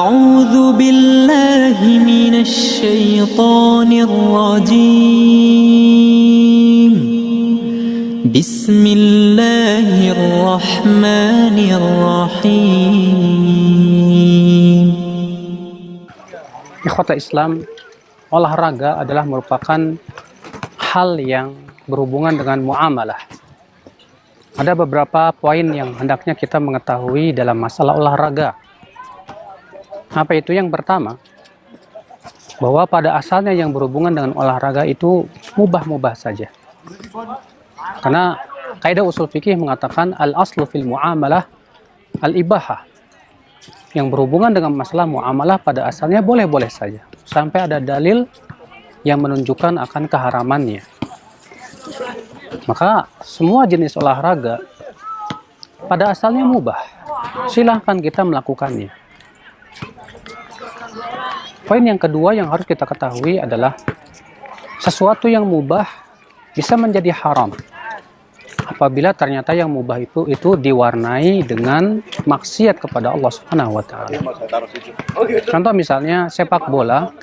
أعوذ بالله من الشيطان الرجيم بسم الله الرحمن الرحيم. Ikhwata Islam, olahraga adalah merupakan hal yang berhubungan dengan muamalah. Ada beberapa poin yang hendaknya kita mengetahui dalam masalah olahraga. Apa itu? Yang pertama, bahwa pada asalnya yang berhubungan dengan olahraga itu mubah-mubah saja. Karena kaidah usul fikih mengatakan al-aslu fil muamalah al-ibahah. Yang berhubungan dengan masalah muamalah pada asalnya boleh-boleh saja, sampai ada dalil yang menunjukkan akan keharamannya. Maka semua jenis olahraga pada asalnya mubah. Silahkan kita melakukannya. Poin yang kedua yang harus kita ketahui adalah sesuatu yang mubah bisa menjadi haram apabila ternyata yang mubah itu diwarnai dengan maksiat kepada Allah Subhanahu wa taala. Contoh misalnya sepak bola,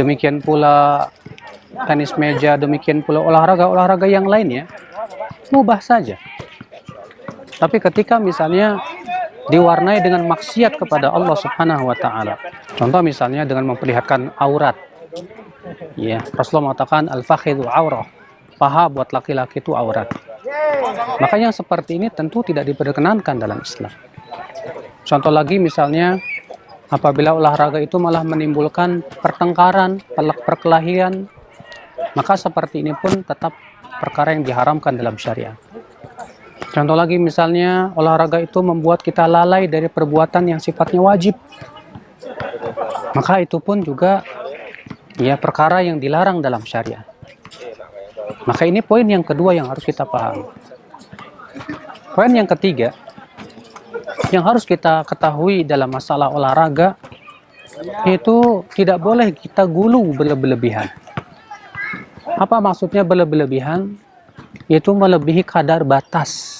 demikian pula tenis meja, demikian pula olahraga yang lainnya mubah saja. Tapi ketika misalnya diwarnai dengan maksiat kepada Allah Subhanahu wa taala. Contoh misalnya dengan memperlihatkan aurat. Ya, Rasulullah mengatakan al-fakhidhu aurah. Paha buat laki-laki itu aurat. Maka yang seperti ini tentu tidak diperkenankan dalam Islam. Contoh lagi misalnya apabila olahraga itu malah menimbulkan pertengkaran, perkelahian, maka seperti ini pun tetap perkara yang diharamkan dalam syariat. Contoh lagi misalnya olahraga itu membuat kita lalai dari perbuatan yang sifatnya wajib. Maka itu pun juga ya perkara yang dilarang dalam syariat. Maka ini poin yang kedua yang harus kita pahami. Poin yang ketiga yang harus kita ketahui dalam masalah olahraga itu tidak boleh kita gulu berlebihan. Apa maksudnya berlebihan? Yaitu melebihi kadar batas.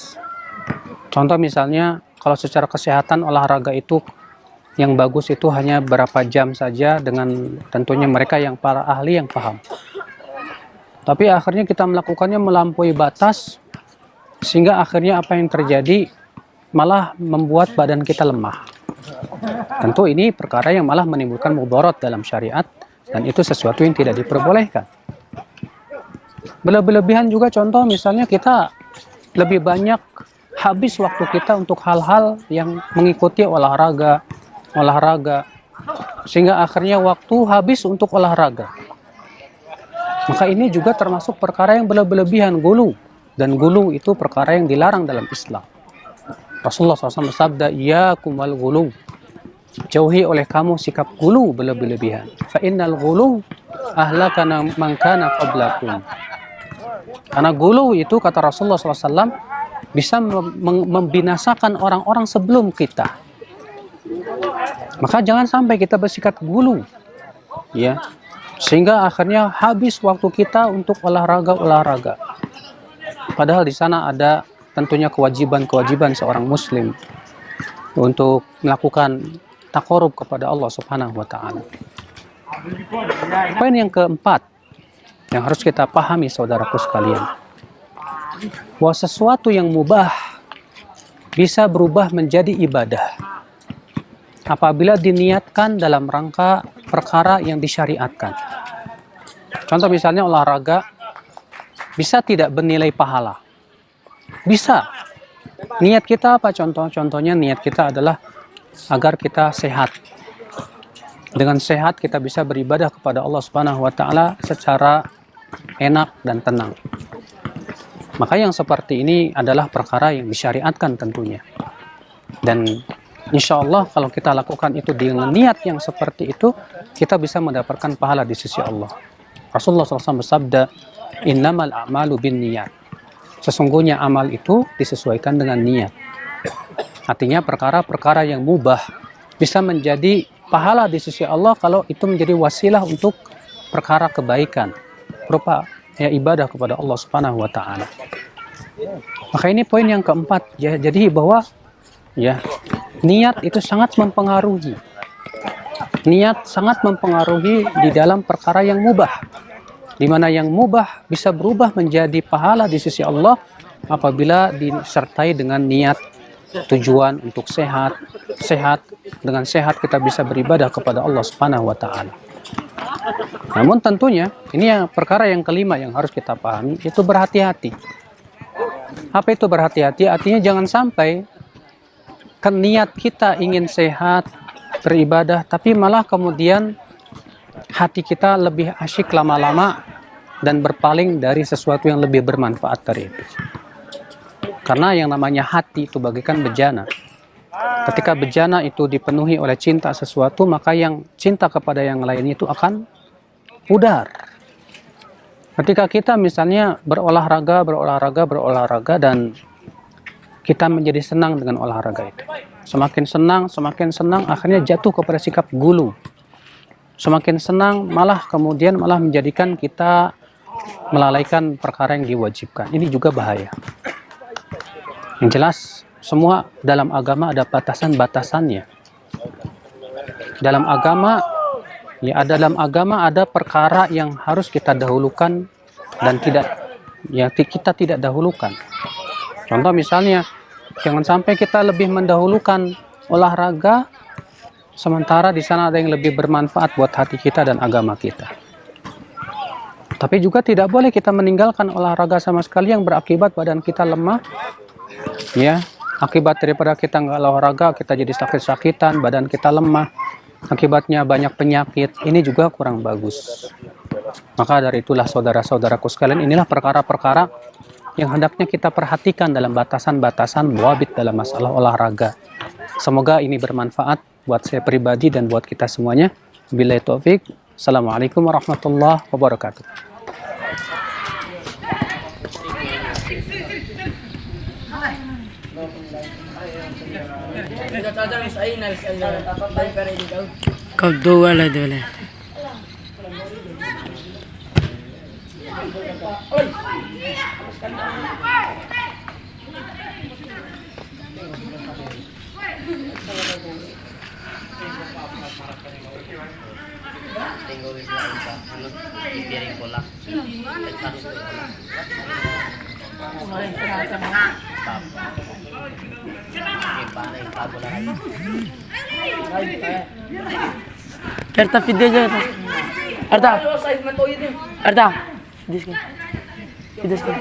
Contoh misalnya kalau secara kesehatan olahraga itu yang bagus itu hanya berapa jam saja dengan tentunya mereka yang para ahli yang paham. Tapi akhirnya kita melakukannya melampaui batas sehingga akhirnya apa yang terjadi malah membuat badan kita lemah. Tentu ini perkara yang malah menimbulkan mudarat dalam syariat dan itu sesuatu yang tidak diperbolehkan. Berlebihan juga contoh misalnya kita lebih banyak habis waktu kita untuk hal-hal yang mengikuti olahraga sehingga akhirnya waktu habis untuk olahraga. Maka ini juga termasuk perkara yang berlebihan, gulu, dan gulu itu perkara yang dilarang dalam Islam. Rasulullah SAW bersabda, "Iyyakum wal ghulu." Jauhi oleh kamu sikap gulu berlebihan. Fa innal ghulu ahlakana man kana qablakum. Karena gulu itu kata Rasulullah SAW bisa membinasakan orang-orang sebelum kita. Maka jangan sampai kita bersikap gulu, ya, sehingga akhirnya habis waktu kita untuk olahraga. Padahal di sana ada tentunya kewajiban seorang Muslim untuk melakukan taqarrub kepada Allah Subhanahu wa taala. Poin yang keempat yang harus kita pahami saudaraku sekalian, bahwa sesuatu yang mubah bisa berubah menjadi ibadah apabila diniatkan dalam rangka perkara yang disyariatkan. Contoh misalnya olahraga bisa tidak bernilai pahala. Bisa. Niat kita apa contohnya niat kita adalah agar kita sehat. Dengan sehat kita bisa beribadah kepada Allah Subhanahu wa taala secara enak dan tenang. Maka yang seperti ini adalah perkara yang disyariatkan tentunya. Dan insya Allah kalau kita lakukan itu dengan niat yang seperti itu, kita bisa mendapatkan pahala di sisi Allah. Rasulullah SAW bersabda, "Innamal a'malu binniyat." Sesungguhnya amal itu disesuaikan dengan niat. Artinya perkara-perkara yang mubah bisa menjadi pahala di sisi Allah kalau itu menjadi wasilah untuk perkara kebaikan berupa ya ibadah kepada Allah Subhanahu wa taala. Maka ini poin yang keempat ya, jadi bahwa ya niat itu sangat mempengaruhi niat sangat mempengaruhi di dalam perkara yang mubah, di mana yang mubah bisa berubah menjadi pahala di sisi Allah apabila disertai dengan niat tujuan untuk sehat. Dengan sehat kita bisa beribadah kepada Allah Subhanahu wa taala. Namun tentunya ini yang perkara yang kelima yang harus kita pahami, itu berhati-hati. Apa itu berhati-hati? Artinya jangan sampai kan niat kita ingin sehat, beribadah, tapi malah kemudian hati kita lebih asyik lama-lama dan berpaling dari sesuatu yang lebih bermanfaat dari itu. Karena yang namanya hati itu bagaikan bejana. Ketika bejana itu dipenuhi oleh cinta sesuatu, maka yang cinta kepada yang lain itu akan pudar. Ketika kita misalnya berolahraga dan kita menjadi senang dengan olahraga itu. Semakin senang, akhirnya jatuh kepada sikap gulu. Semakin senang, malah menjadikan kita melalaikan perkara yang diwajibkan. Ini juga bahaya. Yang jelas, semua dalam agama ada batasan-batasannya. Dalam agama ada perkara yang harus kita dahulukan dan kita tidak dahulukan. Contoh misalnya, jangan sampai kita lebih mendahulukan olahraga sementara di sana ada yang lebih bermanfaat buat hati kita dan agama kita. Tapi juga tidak boleh kita meninggalkan olahraga sama sekali yang berakibat badan kita lemah. Ya, akibat daripada kita nggak olahraga, kita jadi sakit-sakitan, badan kita lemah. Akibatnya banyak penyakit. Ini juga kurang bagus. Maka dari itulah saudara-saudaraku sekalian, inilah perkara-perkara yang hendaknya kita perhatikan dalam batasan-batasan muabit dalam masalah olahraga. Semoga ini bermanfaat buat saya pribadi dan buat kita semuanya. Billahi taufik. Assalamualaikum warahmatullahi wabarakatuh. Kau dua lah dulu. Arta video aja. Arta. Video sekali.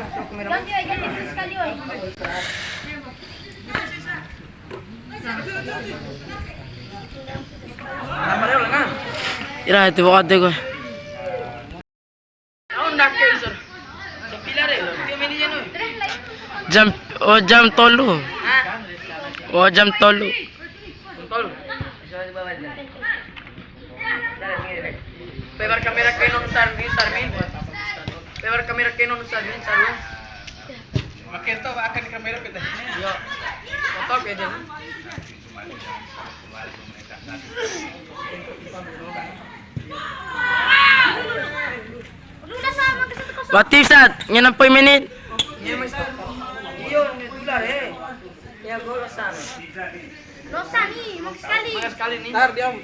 Ira itu buat deh. Jam tolu. Jam tolu. Pebar kamera Canon Sarmin. Pebar kamera Canon Sarmin. Makito akan kamera kita. Yo. Foto pwede. Batik Ustaz, yan ang minute. Iyo, $1 eh. Ya gol Rosan. Rosan nih, mau sekali. Mau sekali nih. Ntar diam.